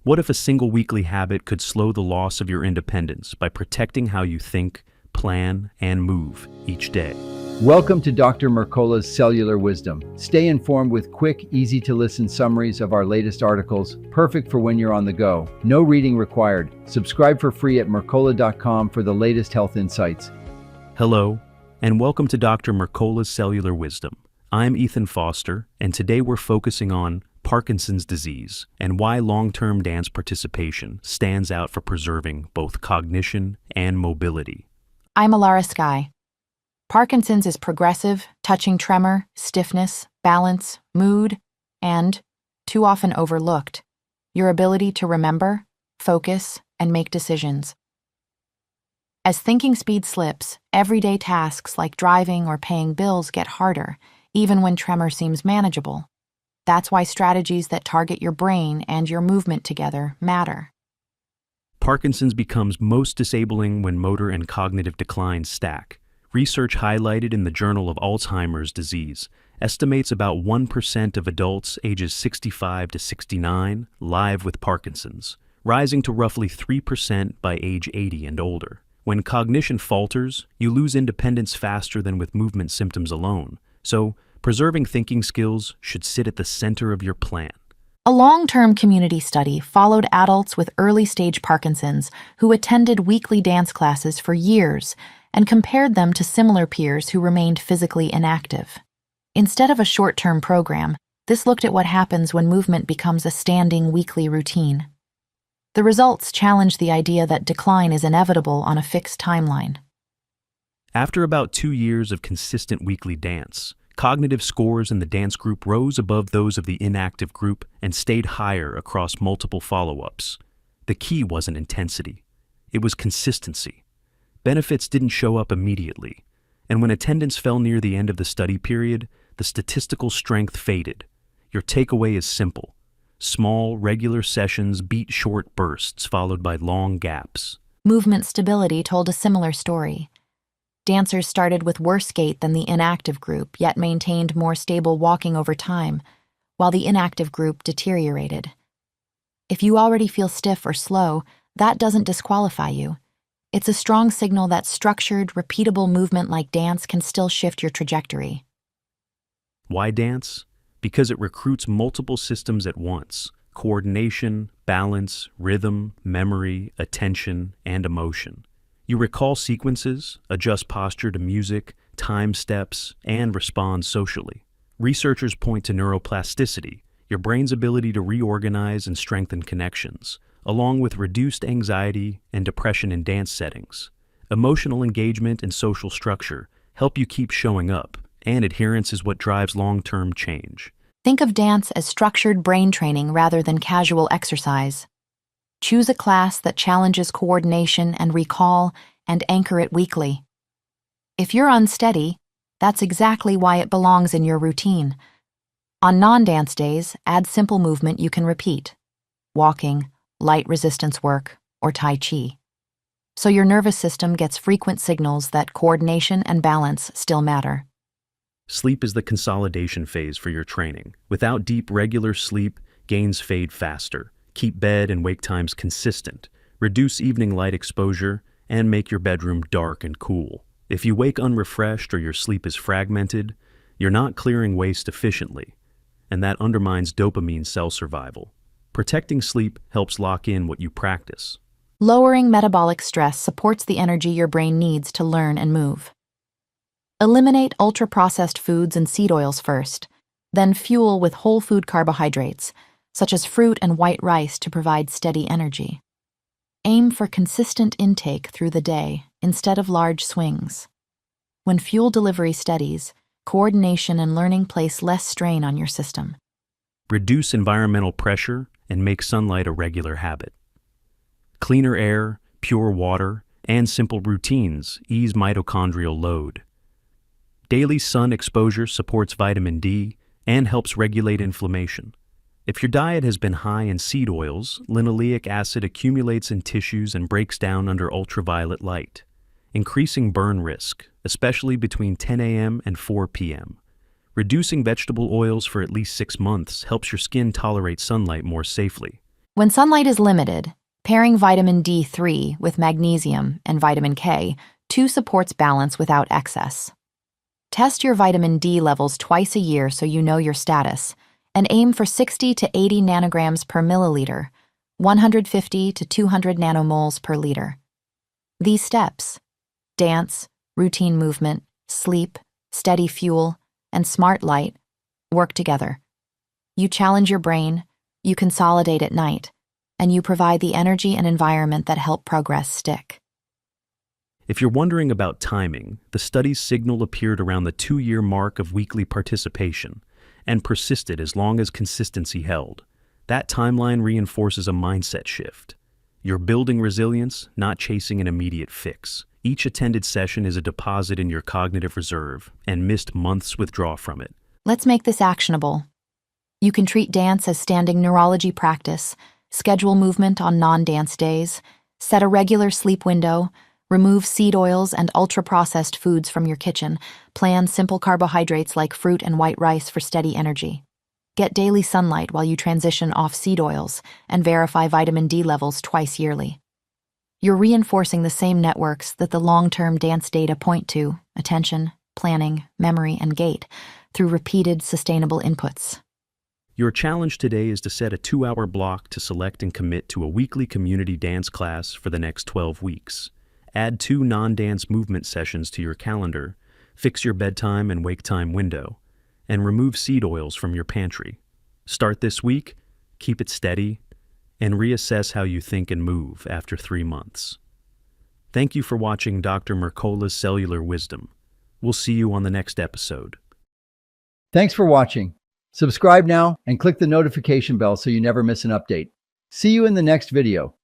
What if a single weekly habit could slow the loss of your independence by protecting how you think, plan, and move each day? Welcome to Dr. Mercola's Cellular Wisdom. Stay informed with quick, easy-to-listen summaries of our latest articles, perfect for when you're on the go. No reading required. Subscribe for free at mercola.com for the latest health insights. Hello, and welcome to Dr. Mercola's Cellular Wisdom. I'm Ethan Foster, and today we're focusing on Parkinson's disease and why long-term dance participation stands out for preserving both cognition and mobility. I'm Alara Sky. Parkinson's is progressive, touching tremor, stiffness, balance, mood, and, too often overlooked, your ability to remember, focus, and make decisions. As thinking speed slips, everyday tasks like driving or paying bills get harder, even when tremor seems manageable. That's why strategies that target your brain and your movement together matter. Parkinson's becomes most disabling when motor and cognitive declines stack. Research highlighted in the Journal of Alzheimer's Disease estimates about 1% of adults ages 65 to 69 live with Parkinson's, rising to roughly 3% by age 80 and older. When cognition falters, you lose independence faster than with movement symptoms alone. So, preserving thinking skills should sit at the center of your plan. A long-term community study followed adults with early-stage Parkinson's who attended weekly dance classes for years and compared them to similar peers who remained physically inactive. Instead of a short-term program, this looked at what happens when movement becomes a standing weekly routine. The results challenged the idea that decline is inevitable on a fixed timeline. After about 2 years of consistent weekly dance, cognitive scores in the dance group rose above those of the inactive group and stayed higher across multiple follow-ups. The key wasn't intensity. It was consistency. Benefits didn't show up immediately, and when attendance fell near the end of the study period, the statistical strength faded. Your takeaway is simple. Small, regular sessions beat short bursts followed by long gaps. Movement stability told a similar story. Dancers started with worse gait than the inactive group, yet maintained more stable walking over time, while the inactive group deteriorated. If you already feel stiff or slow, that doesn't disqualify you. It's a strong signal that structured, repeatable movement like dance can still shift your trajectory. Why dance? Because it recruits multiple systems at once: coordination, balance, rhythm, memory, attention, and emotion. You recall sequences, adjust posture to music, time steps, and respond socially. Researchers point to neuroplasticity, your brain's ability to reorganize and strengthen connections, along with reduced anxiety and depression in dance settings. Emotional engagement and social structure help you keep showing up, and adherence is what drives long-term change. Think of dance as structured brain training rather than casual exercise. Choose a class that challenges coordination and recall, and anchor it weekly. If you're unsteady, that's exactly why it belongs in your routine. On non-dance days, add simple movement you can repeat: walking, light resistance work, or Tai Chi. So your nervous system gets frequent signals that coordination and balance still matter. Sleep is the consolidation phase for your training. Without deep, regular sleep, gains fade faster. Keep bed and wake times consistent. Reduce evening light exposure, and make your bedroom dark and cool. If you wake unrefreshed or your sleep is fragmented, you're not clearing waste efficiently, and that undermines dopamine cell survival. Protecting sleep helps lock in what you practice. Lowering metabolic stress supports the energy your brain needs to learn and move. Eliminate ultra-processed foods and seed oils first, then fuel with whole food carbohydrates, such as fruit and white rice, to provide steady energy. Aim for consistent intake through the day instead of large swings. When fuel delivery steadies, coordination and learning place less strain on your system. Reduce environmental pressure and make sunlight a regular habit. Cleaner air, pure water, and simple routines ease mitochondrial load. Daily sun exposure supports vitamin D and helps regulate inflammation. If your diet has been high in seed oils, linoleic acid accumulates in tissues and breaks down under ultraviolet light, increasing burn risk, especially between 10 a.m. and 4 p.m. Reducing vegetable oils for at least 6 months helps your skin tolerate sunlight more safely. When sunlight is limited, pairing vitamin D3 with magnesium and vitamin K2 supports balance without excess. Test your vitamin D levels twice a year so you know your status, and aim for 60 to 80 nanograms per milliliter, 150 to 200 nanomoles per liter. These steps, dance, routine movement, sleep, steady fuel, and smart light, work together. You challenge your brain, you consolidate at night, and you provide the energy and environment that help progress stick. If you're wondering about timing, the study's signal appeared around the 2-year mark of weekly participation and persisted as long as consistency held. That timeline reinforces a mindset shift. You're building resilience, not chasing an immediate fix. Each attended session is a deposit in your cognitive reserve, and missed months withdraw from it. Let's make this actionable. You can treat dance as standing neurology practice, schedule movement on non-dance days, set a regular sleep window, remove seed oils and ultra-processed foods from your kitchen, plan simple carbohydrates like fruit and white rice for steady energy. Get daily sunlight while you transition off seed oils, and verify vitamin D levels twice yearly. You're reinforcing the same networks that the long-term dance data point to: attention, planning, memory, and gait, through repeated, sustainable inputs. Your challenge today is to set a 2-hour block to select and commit to a weekly community dance class for the next 12 weeks. Add 2 non-dance movement sessions to your calendar, fix your bedtime and wake time window, and remove seed oils from your pantry. Start this week, keep it steady, and reassess how you think and move after 3 months. Thank you for watching Dr. Mercola's Cellular Wisdom. We'll see you on the next episode. Thanks for watching. Subscribe now and click the notification bell so you never miss an update. See you in the next video.